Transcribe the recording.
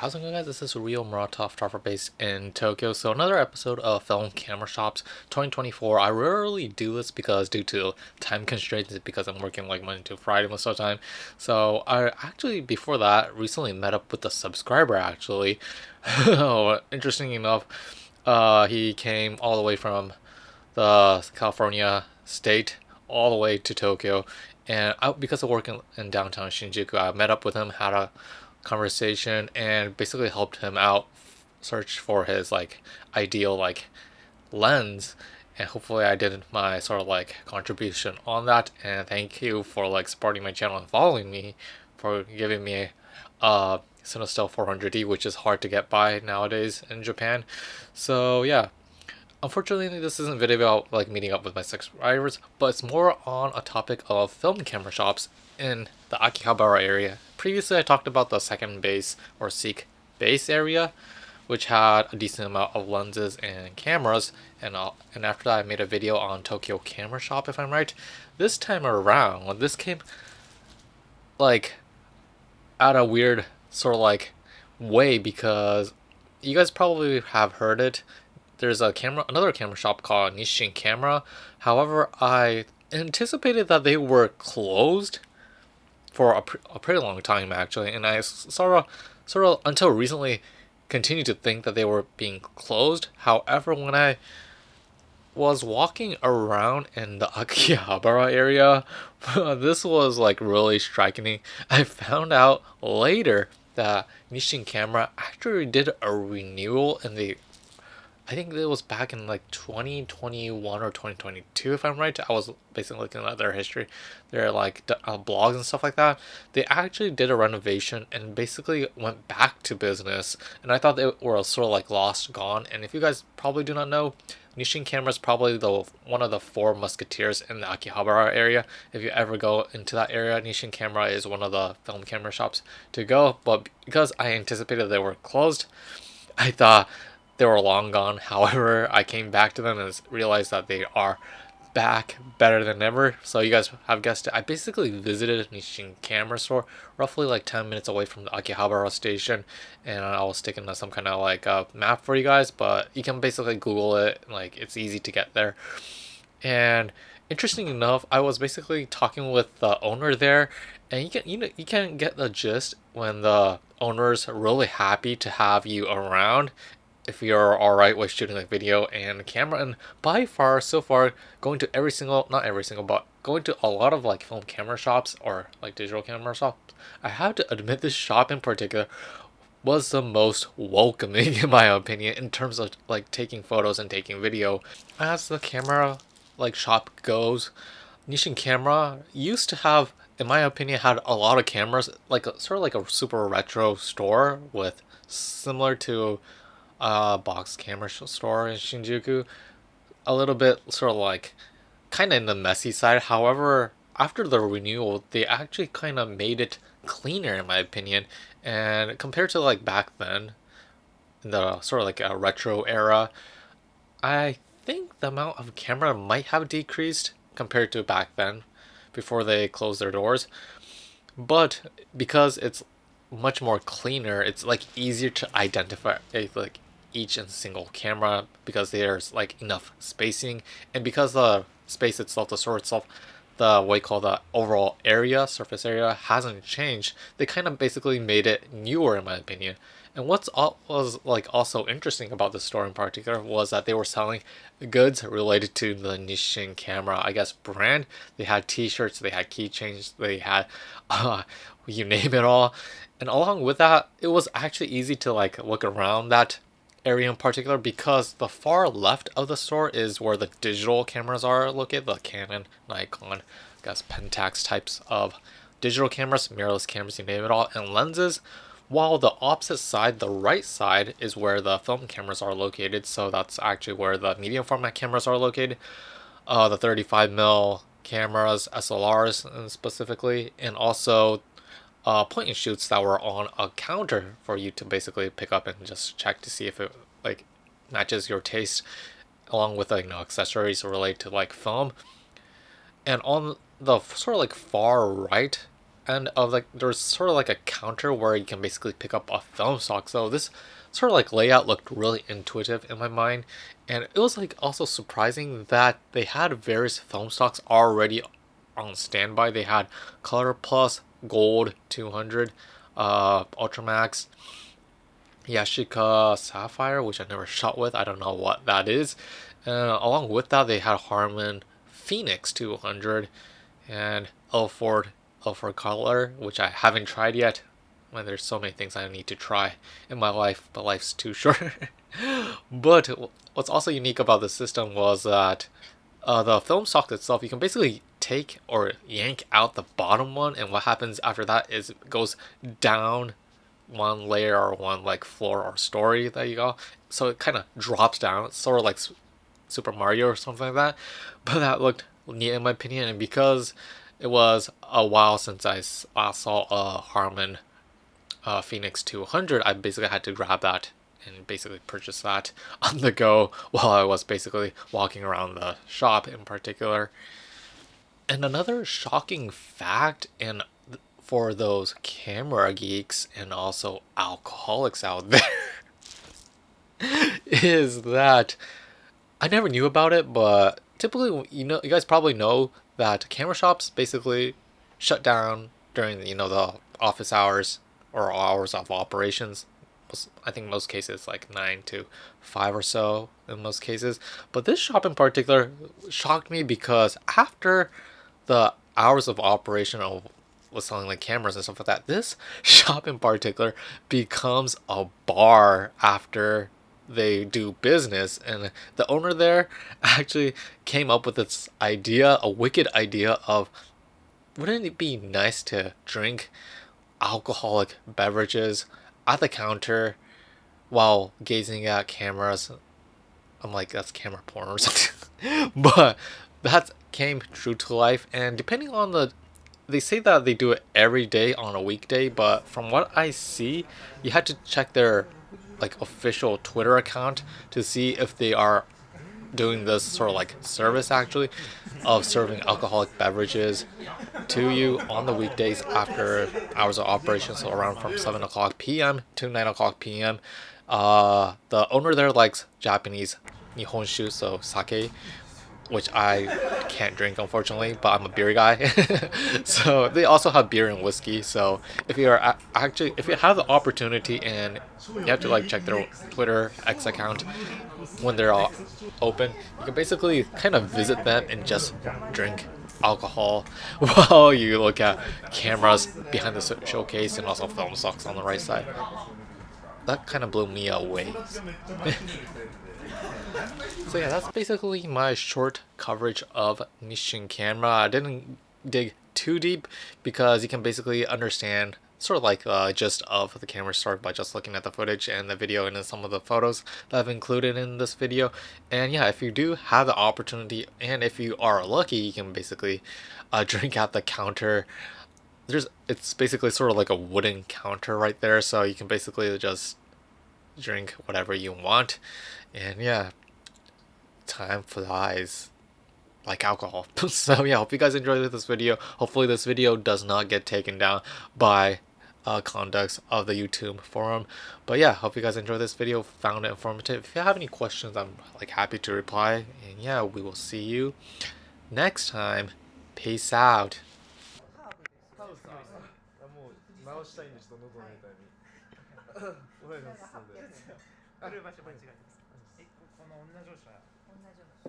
How's it going, guys? This is Rio Muratov, photographer based in Tokyo. So another episode of Film Camera Shops 2024. I rarely do this because due to time constraints, because I'm working like Monday to Friday most of the time. So I actually before that recently met up with a subscriber actually. Interesting enough, he came all the way from the California state all the way to Tokyo, and because of working in downtown Shinjuku, I met up with him, had a conversation, and basically helped him out search for his like ideal like lens. And hopefully I did my sort of like contribution on that, and thank you for like supporting my channel and following me, for giving me Cinestel 400D, which is hard to get by nowadays in Japan. So yeah, unfortunately, this isn't a video about like meeting up with my subscribers, but it's more on a topic of film camera shops in the Akihabara area. Previously, I talked about the second base or Seek base area, which had a decent amount of lenses and cameras, and after that, I made a video on Tokyo Camera Shop, if I'm right. This time around, this came like at a weird sort of like way because you guys probably have heard it. There's another camera shop called Nissin Camera. However, I anticipated that they were closed for a pretty long time actually, and I sort of until recently continued to think that they were being closed. However, when I was walking around in the Akihabara area, this was like really striking me. I found out later that Nissin Camera actually did a renewal in the, I think it was back in like 2021 or 2022, if I'm right. I was basically looking at their history, their like blogs and stuff like that. They actually did a renovation and basically went back to business. And I thought they were sort of like lost, gone. And if you guys probably do not know, Nishin Camera is probably the one of the four musketeers in the Akihabara area. If you ever go into that area, Nishin Camera is one of the film camera shops to go. But because I anticipated they were closed, I thought they were long gone. However, I came back to them and realized that they are back better than ever. So you guys have guessed it. I basically visited a Nissin camera store roughly like 10 minutes away from the Akihabara station, and I was sticking to some kind of like map for you guys, but you can basically Google it. Like, it's easy to get there. And interesting enough, I was basically talking with the owner there, and you can get the gist when the owner's really happy to have you around if you're alright with shooting a video and camera. And by far, so far, going to every single, not every single, but going to a lot of like film camera shops or like digital camera shops, I have to admit this shop in particular was the most welcoming in my opinion in terms of like taking photos and taking video. As the camera like shop goes, Nishin Camera used to have, in my opinion, had a lot of cameras, like sort of like a super retro store with similar to a box camera store in Shinjuku. A little bit sort of like kind of in the messy side. However, after the renewal, they actually kind of made it cleaner in my opinion. And compared to like back then, in the sort of like a retro era, I think the amount of camera might have decreased compared to back then before they closed their doors. But because it's much more cleaner, it's like easier to identify like each and single camera because there's like enough spacing, and because the space itself, the store itself, the what you call the overall area, surface area hasn't changed. They kind of basically made it newer in my opinion. And was like also interesting about the store in particular was that they were selling goods related to the Nisshin camera, I guess, brand. They had T-shirts, they had keychains, they had, you name it all. And along with that, it was actually easy to like look around that area in particular because the far left of the store is where the digital cameras are located, the Canon, Nikon, I guess Pentax types of digital cameras, mirrorless cameras, you name it all, and lenses. While the opposite side, the right side, is where the film cameras are located. So that's actually where the medium format cameras are located. The 35mm cameras, SLRs specifically, and also point and shoots that were on a counter for you to basically pick up and just check to see if it like matches your taste, along with like accessories related to like film. And on the sort of like far right And of like there's sort of like a counter where you can basically pick up a film stock. So this sort of like layout looked really intuitive in my mind, and it was like also surprising that they had various film stocks already on standby. They had Color Plus, Gold 200, Ultramax, Yashica Sapphire, which I never shot with. I don't know what that is. Along with that, they had Harman Phoenix 200 and Ilford Color, which I haven't tried yet. When there's so many things I need to try in my life, but life's too short. But what's also unique about the system was that the film stock itself, you can basically take or yank out the bottom one, and what happens after that is it goes down one layer or one like floor or story that you go. So it kind of drops down. It's sort of like Super Mario or something like that. But that looked neat in my opinion, and because it was a while since I saw a Harman Phoenix 200, I basically had to grab that and basically purchase that on the go while I was basically walking around the shop in particular. And another shocking fact, and for those camera geeks and also alcoholics out there, is that I never knew about it, but typically, you guys probably know that camera shops basically shut down during, the office hours or hours of operations. I think most cases like 9 to 5 or so in most cases. But this shop in particular shocked me because after the hours of operation of was selling like cameras and stuff like that, this shop in particular becomes a bar after they do business. And the owner there actually came up with this idea, a wicked idea of, wouldn't it be nice to drink alcoholic beverages at the counter while gazing at cameras? I'm like, that's camera porn or something. But that came true to life, and depending on they say that they do it every day on a weekday, but from what I see, you had to check their like official Twitter account to see if they are doing this sort of like service actually of serving alcoholic beverages to you on the weekdays after hours of operation, so around from 7 o'clock p.m. to 9 o'clock p.m. The owner there likes Japanese nihonshu, so sake, which I can't drink unfortunately, but I'm a beer guy. So they also have beer and whiskey. So if you are actually if you have the opportunity and you have to like check their Twitter X account when they're all open, you can basically kind of visit them and just drink alcohol while you look at cameras behind the showcase and also film stocks on the right side. That kind of blew me away. So yeah, that's basically my short coverage of Nissin Camera. I didn't dig too deep because you can basically understand sort of like gist of the camera start by just looking at the footage and the video and then some of the photos that I've included in this video. And yeah, if you do have the opportunity and if you are lucky, you can basically drink at the counter. It's basically sort of like a wooden counter right there, so you can basically just drink whatever you want. And yeah, time flies like alcohol. So yeah, hope you guys enjoyed this video. Hopefully this video does not get taken down by conducts of the YouTube forum. But yeah, hope you guys enjoyed this video, found it informative. If you have any questions, I'm like happy to reply. And yeah, we will see you next time. Peace out. 直したいんで、ちょっと喉の痛みお願いしますので。来る場所間違えてます。この女上司は同じような